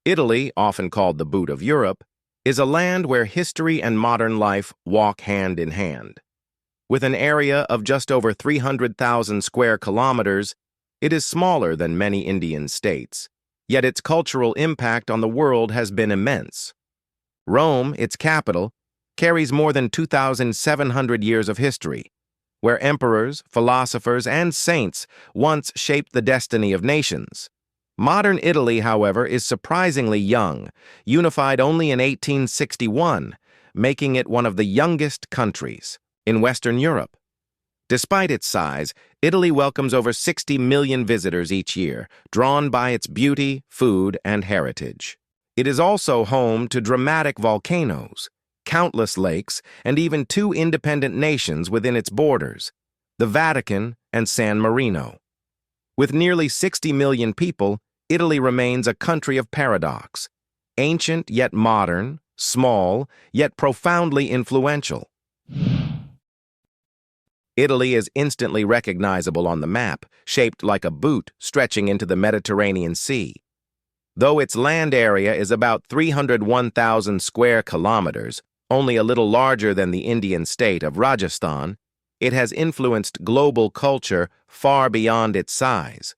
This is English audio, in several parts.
Italy, often called the boot of Europe, is a land where history and modern life walk hand in hand. With an area of just over 300,000 square kilometers, it is smaller than many Indian states, yet its cultural impact on the world has been immense. Rome, its capital, carries more than 2,700 years of history, where emperors, philosophers, and saints once shaped the destiny of nations. Modern Italy, however, is surprisingly young, unified only in 1861, making it one of the youngest countries in Western Europe. Despite its size, Italy welcomes over 60 million visitors each year, drawn by its beauty, food, and heritage. It is also home to dramatic volcanoes, countless lakes, and even two independent nations within its borders, the Vatican and San Marino. With nearly 60 million people, Italy remains a country of paradox, ancient yet modern, small yet profoundly influential. Italy is instantly recognizable on the map, shaped like a boot stretching into the Mediterranean Sea. Though its land area is about 301,000 square kilometers, only a little larger than the Indian state of Rajasthan, it has influenced global culture far beyond its size.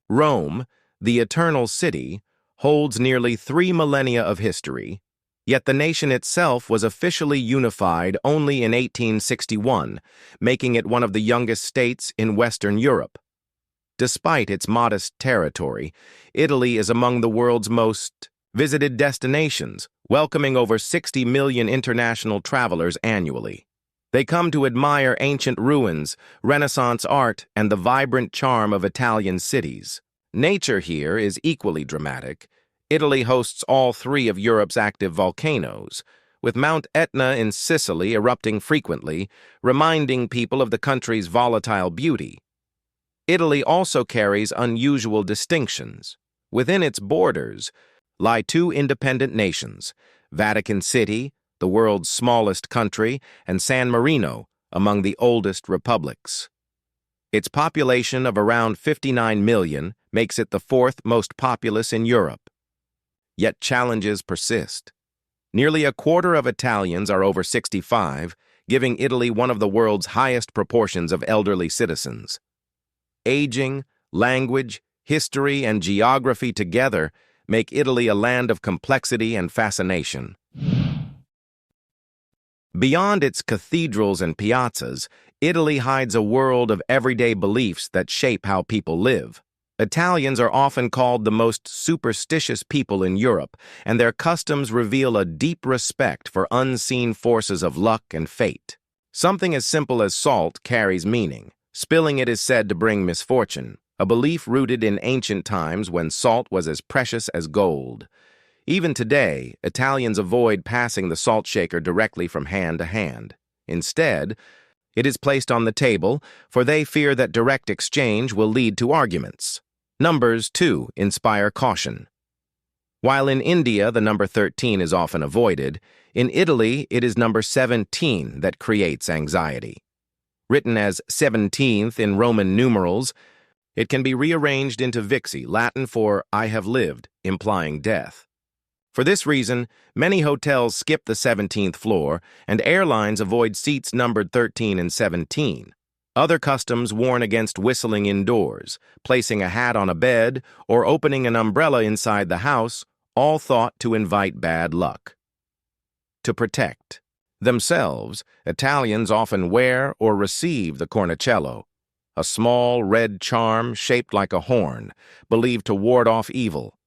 Rome, the Eternal City, holds nearly 3 millennia of history, yet the nation itself was officially unified only in 1861, making it one of the youngest states in Western Europe. Despite its modest territory, Italy is among the world's most visited destinations, welcoming over 60 million international travelers annually. They come to admire ancient ruins, Renaissance art, and the vibrant charm of Italian cities. Nature here is equally dramatic. Italy hosts all three of Europe's active volcanoes, with Mount Etna in Sicily erupting frequently, reminding people of the country's volatile beauty. Italy also carries unusual distinctions. Within its borders lie two independent nations, Vatican City, the world's smallest country, and San Marino, among the oldest republics. Its population of around 59 million makes it the fourth most populous in Europe. Yet challenges persist. Nearly a quarter of Italians are over 65, giving Italy one of the world's highest proportions of elderly citizens. Aging, language, history, and geography together make Italy a land of complexity and fascination. Beyond its cathedrals and piazzas, Italy hides a world of everyday beliefs that shape how people live. Italians are often called the most superstitious people in Europe, and their customs reveal a deep respect for unseen forces of luck and fate. Something as simple as salt carries meaning. Spilling it is said to bring misfortune, a belief rooted in ancient times when salt was as precious as gold. Even today, Italians avoid passing the salt shaker directly from hand to hand. Instead, it is placed on the table, for they fear that direct exchange will lead to arguments. Numbers, too, inspire caution. While in India the number 13 is often avoided, in Italy it is number 17 that creates anxiety. Written as 17th in Roman numerals, it can be rearranged into vixi, Latin for I have lived, implying death. For this reason, many hotels skip the 17th floor, and airlines avoid seats numbered 13 and 17. Other customs warn against whistling indoors, placing a hat on a bed, or opening an umbrella inside the house, all thought to invite bad luck. To protect themselves, Italians often wear or receive the cornicello, a small red charm shaped like a horn, believed to ward off evil.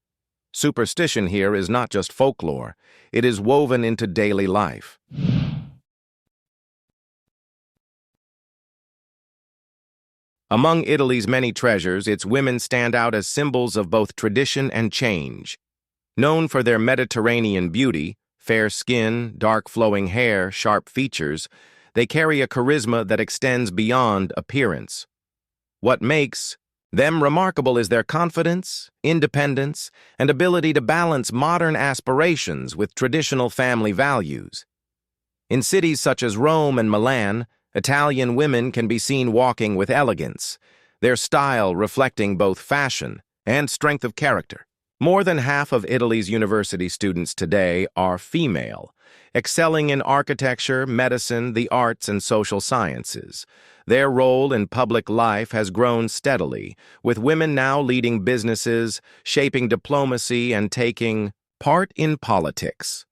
Superstition here is not just folklore, it is woven into daily life. Among Italy's many treasures, its women stand out as symbols of both tradition and change. Known for their Mediterranean beauty, fair skin, dark flowing hair, sharp features, they carry a charisma that extends beyond appearance. What makes them remarkable is their confidence, independence, and ability to balance modern aspirations with traditional family values. In cities such as Rome and Milan, Italian women can be seen walking with elegance, their style reflecting both fashion and strength of character. More than half of Italy's university students today are female, excelling in architecture, medicine, the arts, and social sciences. Their role in public life has grown steadily, with women now leading businesses, shaping diplomacy, and taking part in politics.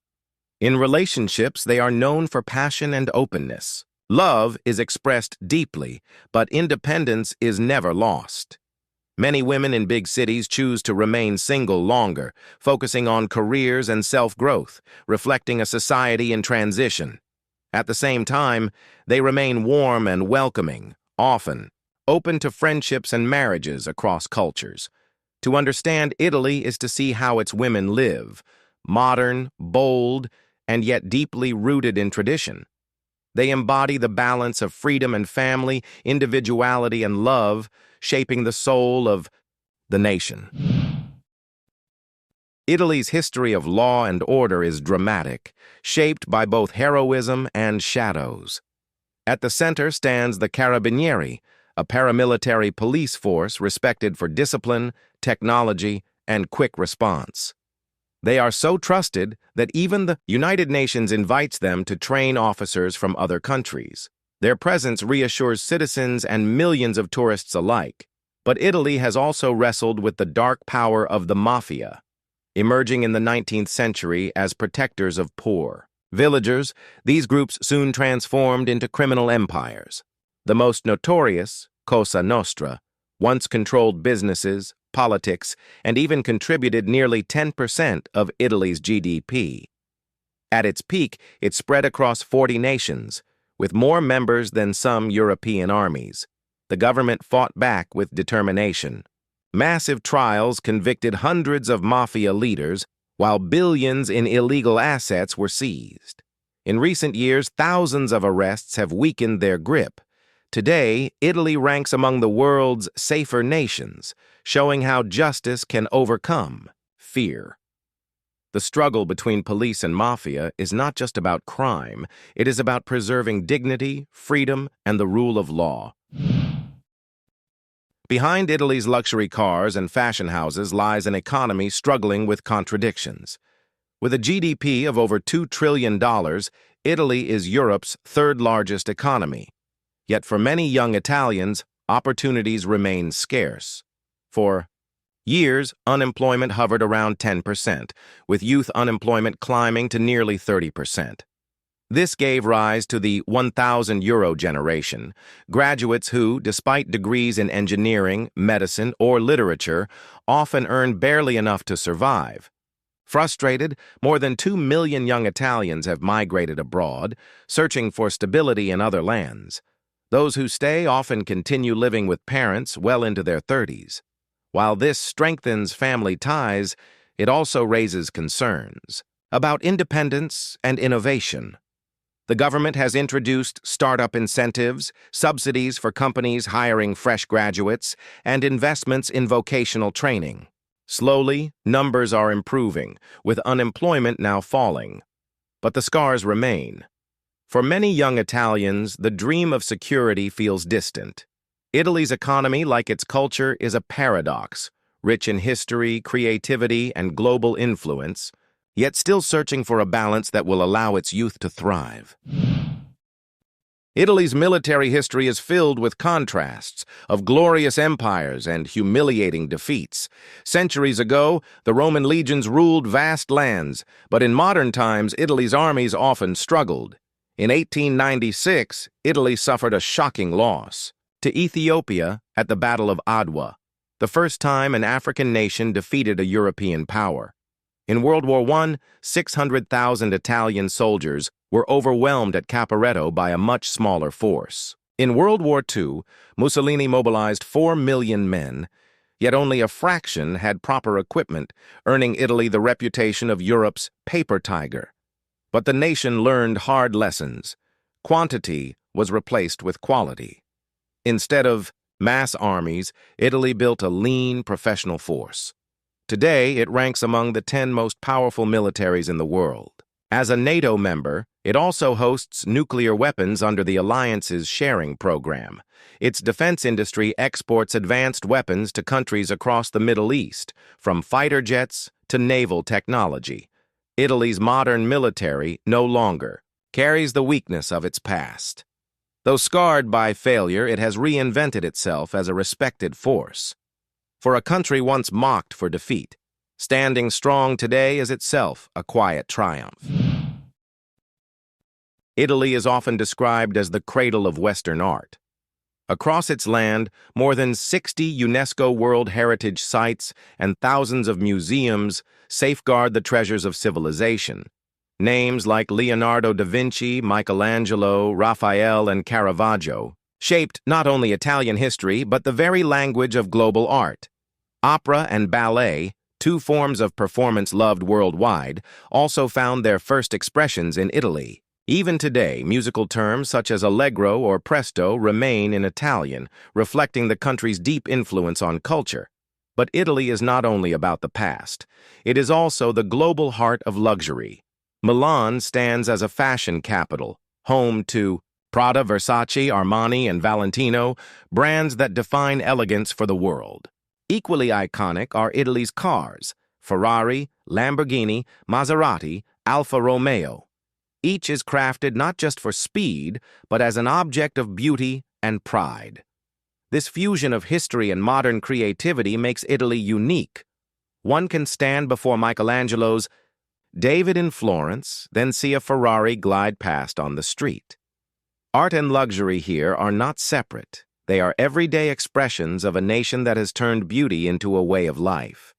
In relationships, they are known for passion and openness. Love is expressed deeply, but independence is never lost. Many women in big cities choose to remain single longer, focusing on careers and self-growth, reflecting a society in transition. At the same time, they remain warm and welcoming, often open to friendships and marriages across cultures. To understand Italy is to see how its women live, modern, bold, and yet deeply rooted in tradition. They embody the balance of freedom and family, individuality and love, shaping the soul of the nation. Italy's history of law and order is dramatic, shaped by both heroism and shadows. At the center stands the Carabinieri, a paramilitary police force respected for discipline, technology, and quick response. They are so trusted that even the United Nations invites them to train officers from other countries. Their presence reassures citizens and millions of tourists alike. But Italy has also wrestled with the dark power of the mafia, emerging in the 19th century as protectors of poor. Villagers, these groups soon transformed into criminal empires. The most notorious, Cosa Nostra, once controlled businesses, politics, and even contributed nearly 10% of Italy's GDP. At its peak, it spread across 40 nations, with more members than some European armies. The government fought back with determination. Massive trials convicted hundreds of mafia leaders, while billions in illegal assets were seized. In recent years, thousands of arrests have weakened their grip. Today, Italy ranks among the world's safer nations, showing how justice can overcome fear. The struggle between police and mafia is not just about crime, it is about preserving dignity, freedom, and the rule of law. Behind Italy's luxury cars and fashion houses lies an economy struggling with contradictions. With a GDP of over $2 trillion, Italy is Europe's third-largest economy. Yet for many young Italians, opportunities remain scarce. For years, unemployment hovered around 10%, with youth unemployment climbing to nearly 30%. This gave rise to the 1,000 euro generation, graduates who, despite degrees in engineering, medicine, or literature, often earn barely enough to survive. Frustrated, more than 2 million young Italians have migrated abroad, searching for stability in other lands. Those who stay often continue living with parents well into their 30s. While this strengthens family ties, it also raises concerns about independence and innovation. The government has introduced startup incentives, subsidies for companies hiring fresh graduates, and investments in vocational training. Slowly, numbers are improving, with unemployment now falling. But the scars remain. For many young Italians, the dream of security feels distant. Italy's economy, like its culture, is a paradox, rich in history, creativity, and global influence, yet still searching for a balance that will allow its youth to thrive. Italy's military history is filled with contrasts of glorious empires and humiliating defeats. Centuries ago, the Roman legions ruled vast lands, but in modern times, Italy's armies often struggled. In 1896, Italy suffered a shocking loss to Ethiopia at the Battle of Adwa, the first time an African nation defeated a European power. In World War I, 600,000 Italian soldiers were overwhelmed at Caporetto by a much smaller force. In World War II, Mussolini mobilized 4 million men, yet only a fraction had proper equipment, earning Italy the reputation of Europe's paper tiger. But the nation learned hard lessons. Quantity was replaced with quality. Instead of mass armies, Italy built a lean, professional force. Today, it ranks among the 10 most powerful militaries in the world. As a NATO member, It also hosts nuclear weapons under the alliance's sharing program. Its defense industry exports advanced weapons to countries across the Middle East, from fighter jets to naval technology. Italy's modern military no longer carries the weakness of its past. Though scarred by failure, it has reinvented itself as a respected force. For a country once mocked for defeat, standing strong today is itself a quiet triumph. Italy is often described as the cradle of Western art. Across its land, more than 60 UNESCO World Heritage Sites and thousands of museums safeguard the treasures of civilization. Names like Leonardo da Vinci, Michelangelo, Raphael, and Caravaggio shaped not only Italian history but the very language of global art. Opera and ballet, two forms of performance loved worldwide, also found their first expressions in Italy. Even today, musical terms such as allegro or presto remain in Italian, reflecting the country's deep influence on culture. But Italy is not only about the past. It is also the global heart of luxury. Milan stands as a fashion capital, home to Prada, Versace, Armani, and Valentino, brands that define elegance for the world. Equally iconic are Italy's cars: Ferrari, Lamborghini, Maserati, Alfa Romeo. Each is crafted not just for speed, but as an object of beauty and pride. This fusion of history and modern creativity makes Italy unique. One can stand before Michelangelo's David in Florence, then see a Ferrari glide past on the street. Art and luxury here are not separate. They are everyday expressions of a nation that has turned beauty into a way of life.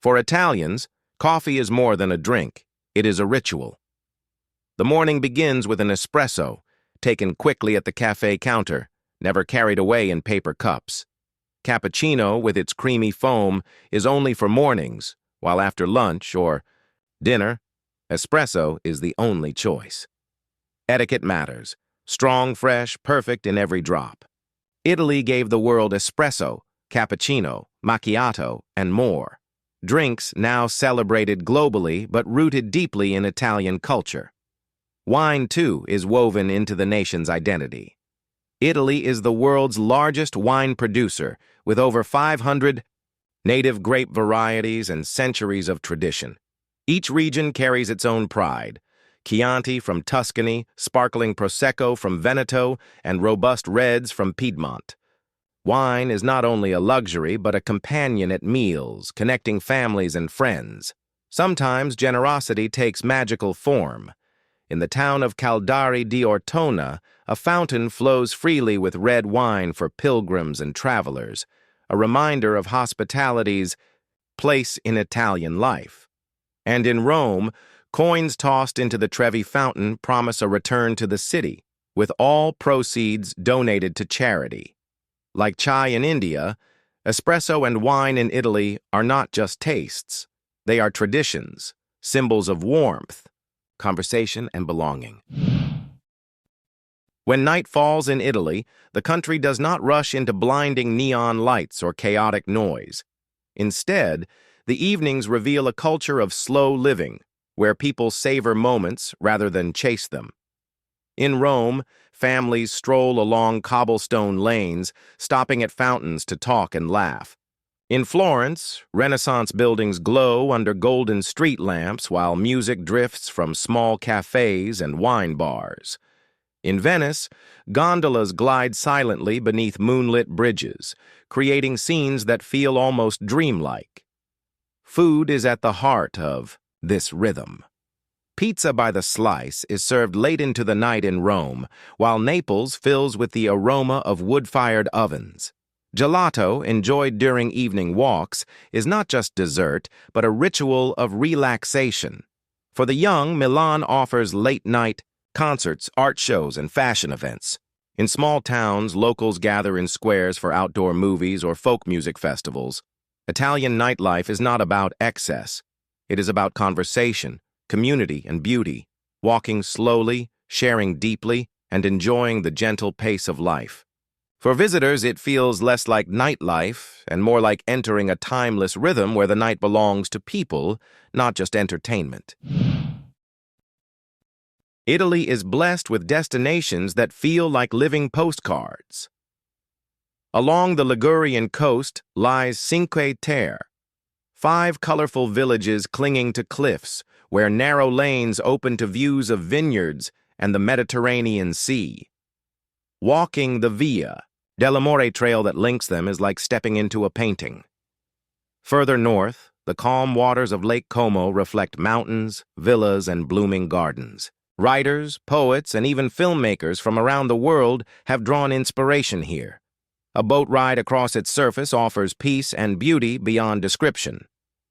For Italians, coffee is more than a drink. It is a ritual. The morning begins with an espresso, taken quickly at the cafe counter, never carried away in paper cups. Cappuccino, with its creamy foam, is only for mornings, while after lunch or dinner, espresso is the only choice. Etiquette matters. Strong, fresh, perfect in every drop. Italy gave the world espresso, cappuccino, macchiato, and more. Drinks now celebrated globally but rooted deeply in Italian culture. Wine, too, is woven into the nation's identity. Italy is the world's largest wine producer, with over 500 native grape varieties and centuries of tradition. Each region carries its own pride: Chianti from Tuscany, sparkling Prosecco from Veneto, and robust reds from Piedmont. Wine is not only a luxury, but a companion at meals, connecting families and friends. Sometimes generosity takes magical form. In the town of Caldari di Ortona, a fountain flows freely with red wine for pilgrims and travelers, a reminder of hospitality's place in Italian life. And in Rome, coins tossed into the Trevi fountain promise a return to the city, with all proceeds donated to charity. Like chai in India, espresso and wine in Italy are not just tastes. They are traditions, symbols of warmth, conversation, and belonging. When night falls in Italy, the country does not rush into blinding neon lights or chaotic noise. Instead, the evenings reveal a culture of slow living, where people savor moments rather than chase them. In Rome, families stroll along cobblestone lanes, stopping at fountains to talk and laugh. In Florence, Renaissance buildings glow under golden street lamps while music drifts from small cafes and wine bars. In Venice, gondolas glide silently beneath moonlit bridges, creating scenes that feel almost dreamlike. Food is at the heart of this rhythm. Pizza by the slice is served late into the night in Rome, while Naples fills with the aroma of wood-fired ovens. Gelato, enjoyed during evening walks, is not just dessert, but a ritual of relaxation. For the young, Milan offers late-night concerts, art shows, and fashion events. In small towns, locals gather in squares for outdoor movies or folk music festivals. Italian nightlife is not about excess. It is about conversation, community, and beauty, walking slowly, sharing deeply, and enjoying the gentle pace of life. For visitors, it feels less like nightlife and more like entering a timeless rhythm where the night belongs to people, not just entertainment. Italy is blessed with destinations that feel like living postcards. Along the Ligurian coast lies Cinque Terre, 5 colorful villages clinging to cliffs, where narrow lanes open to views of vineyards and the Mediterranean Sea. Walking the Via dell'Amore trail that links them is like stepping into a painting. Further north, the calm waters of Lake Como reflect mountains, villas, and blooming gardens. Writers, poets, and even filmmakers from around the world have drawn inspiration here. A boat ride across its surface offers peace and beauty beyond description.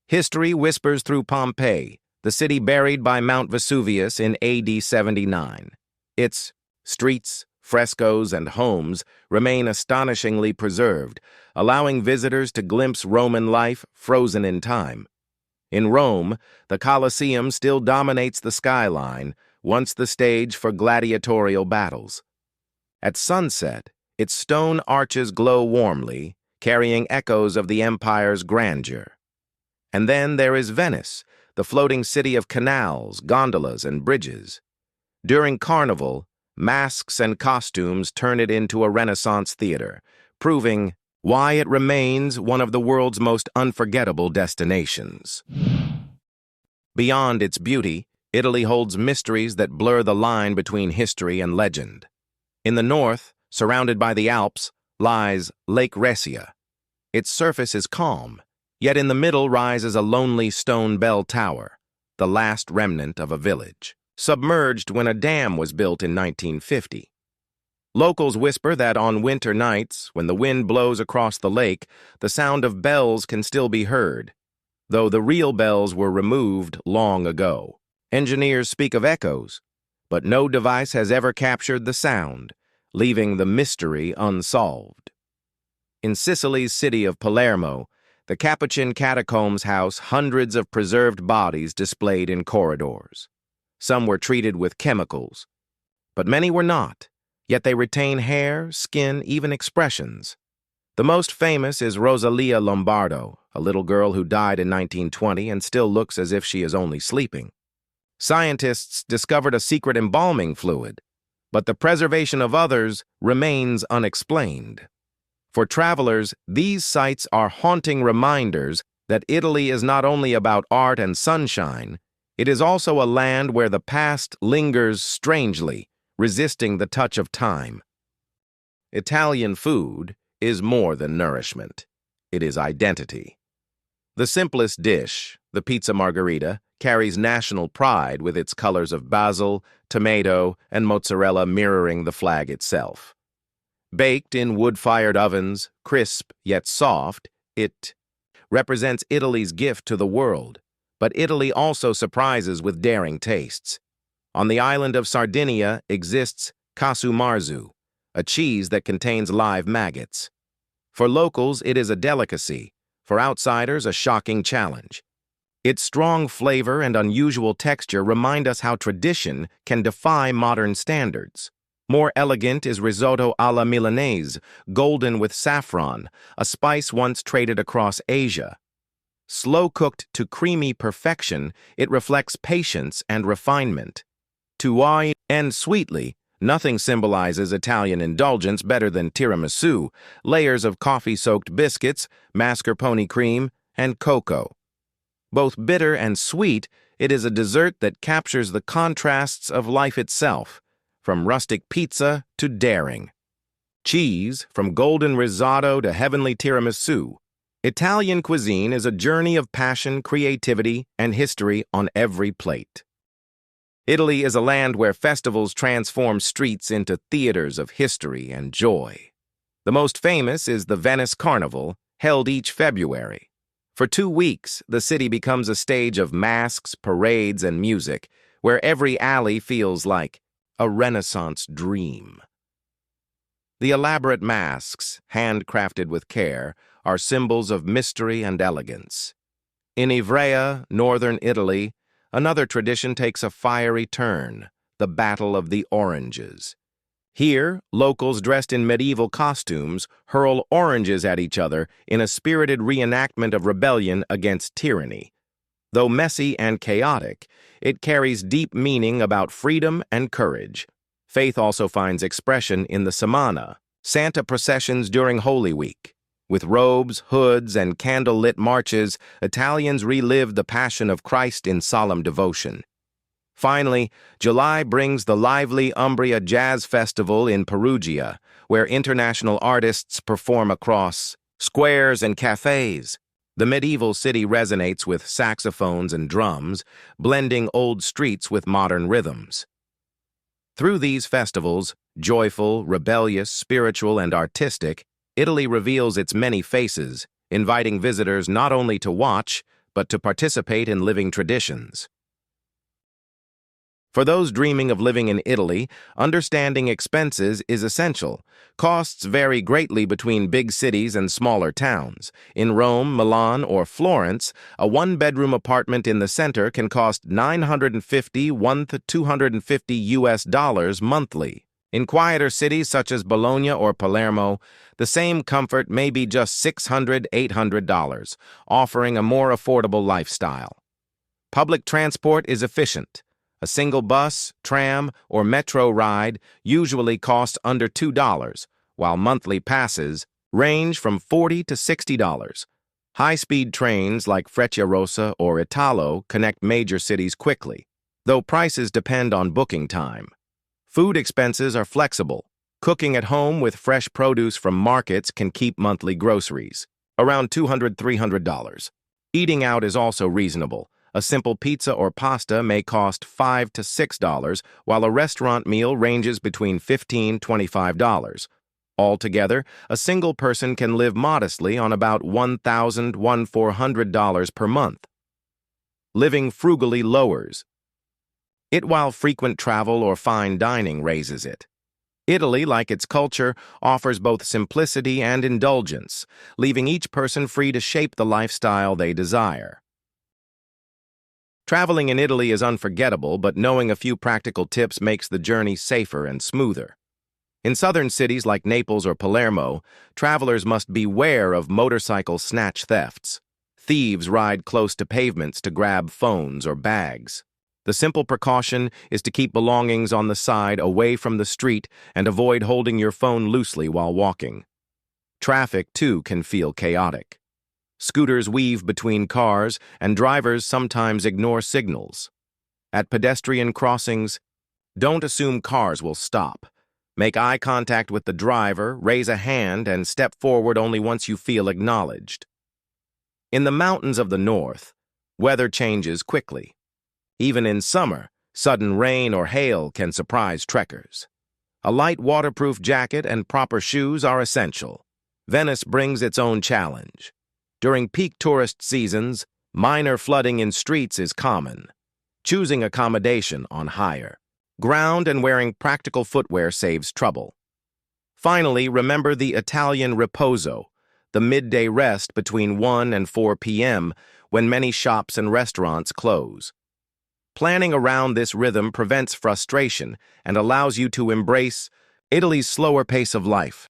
History whispers through Pompeii, the city buried by Mount Vesuvius in AD 79. Its streets, frescoes, and homes remain astonishingly preserved, allowing visitors to glimpse Roman life frozen in time. In Rome, the Colosseum still dominates the skyline, once the stage for gladiatorial battles. At sunset, its stone arches glow warmly, carrying echoes of the empire's grandeur. And then there is Venice, the floating city of canals, gondolas, and bridges. During Carnival, masks and costumes turn it into a Renaissance theater, proving why it remains one of the world's most unforgettable destinations. Beyond its beauty, Italy holds mysteries that blur the line between history and legend. In the north, surrounded by the Alps, lies Lake Resia. Its surface is calm, yet in the middle rises a lonely stone bell tower, the last remnant of a village, submerged when a dam was built in 1950. Locals whisper that on winter nights, when the wind blows across the lake, the sound of bells can still be heard, though the real bells were removed long ago. Engineers speak of echoes, but no device has ever captured the sound, leaving the mystery unsolved. In Sicily's city of Palermo, the Capuchin catacombs house hundreds of preserved bodies displayed in corridors. Some were treated with chemicals, but many were not, yet they retain hair, skin, even expressions. The most famous is Rosalia Lombardo, a little girl who died in 1920 and still looks as if she is only sleeping. Scientists discovered a secret embalming fluid, but the preservation of others remains unexplained. For travelers, these sites are haunting reminders that Italy is not only about art and sunshine, it is also a land where the past lingers strangely, resisting the touch of time. Italian food is more than nourishment. It is identity. The simplest dish, the pizza margherita, carries national pride with its colors of basil, tomato, and mozzarella mirroring the flag itself. Baked in wood-fired ovens, crisp yet soft, it represents Italy's gift to the world. But Italy also surprises with daring tastes. On the island of Sardinia exists casu marzu, a cheese that contains live maggots. For locals, it is a delicacy. For outsiders, a shocking challenge. Its strong flavor and unusual texture remind us how tradition can defy modern standards. More elegant is risotto alla Milanese, golden with saffron, a spice once traded across Asia. Slow-cooked to creamy perfection, it reflects patience and refinement. To wine and sweetly, nothing symbolizes Italian indulgence better than tiramisu, layers of coffee-soaked biscuits, mascarpone cream, and cocoa. Both bitter and sweet, it is a dessert that captures the contrasts of life itself, from rustic pizza to daring. Cheese, from golden risotto to heavenly tiramisu. Italian cuisine is a journey of passion, creativity, and history on every plate. Italy is a land where festivals transform streets into theaters of history and joy. The most famous is the Venice Carnival, held each February. For 2 weeks, the city becomes a stage of masks, parades, and music, where every alley feels like a Renaissance dream. The elaborate masks, handcrafted with care, are symbols of mystery and elegance. In Ivrea, northern Italy, another tradition takes a fiery turn, the Battle of the Oranges. Here, locals dressed in medieval costumes hurl oranges at each other in a spirited reenactment of rebellion against tyranny. Though messy and chaotic, it carries deep meaning about freedom and courage. Faith also finds expression in the Semana, Santa processions during Holy Week. With robes, hoods, and candle-lit marches, Italians relive the Passion of Christ in solemn devotion. Finally, July brings the lively Umbria Jazz Festival in Perugia, where international artists perform across squares and cafes. The medieval city resonates with saxophones and drums, blending old streets with modern rhythms. Through these festivals, joyful, rebellious, spiritual, and artistic, Italy reveals its many faces, inviting visitors not only to watch, but to participate in living traditions. For those dreaming of living in Italy, understanding expenses is essential. Costs vary greatly between big cities and smaller towns. In Rome, Milan, or Florence, a one-bedroom apartment in the center can cost $950 to $250 monthly. In quieter cities such as Bologna or Palermo, the same comfort may be just $600 to $800, offering a more affordable lifestyle. Public transport is efficient. A single bus, tram, or metro ride usually costs under $2, while monthly passes range from $40 to $60. High-speed trains like Frecciarossa or Italo connect major cities quickly, though prices depend on booking time. Food expenses are flexible. Cooking at home with fresh produce from markets can keep monthly groceries, around $200 to $300. Eating out is also reasonable. A simple pizza or pasta may cost $5 to $6, while a restaurant meal ranges between $15 to $25. Altogether, a single person can live modestly on about $1,000 to $1,400 per month. Living frugally lowers it, while frequent travel or fine dining raises it. Italy, like its culture, offers both simplicity and indulgence, leaving each person free to shape the lifestyle they desire. Traveling in Italy is unforgettable, but knowing a few practical tips makes the journey safer and smoother. In southern cities like Naples or Palermo, travelers must beware of motorcycle snatch thefts. Thieves ride close to pavements to grab phones or bags. The simple precaution is to keep belongings on the side away from the street and avoid holding your phone loosely while walking. Traffic, too, can feel chaotic. Scooters weave between cars, and drivers sometimes ignore signals. At pedestrian crossings, don't assume cars will stop. Make eye contact with the driver, raise a hand, and step forward only once you feel acknowledged. In the mountains of the north, weather changes quickly. Even in summer, sudden rain or hail can surprise trekkers. A light waterproof jacket and proper shoes are essential. Venice brings its own challenge. During peak tourist seasons, minor flooding in streets is common. Choosing accommodation on higher ground and wearing practical footwear saves trouble. Finally, remember the Italian riposo, the midday rest between 1 and 4 p.m. when many shops and restaurants close. Planning around this rhythm prevents frustration and allows you to embrace Italy's slower pace of life.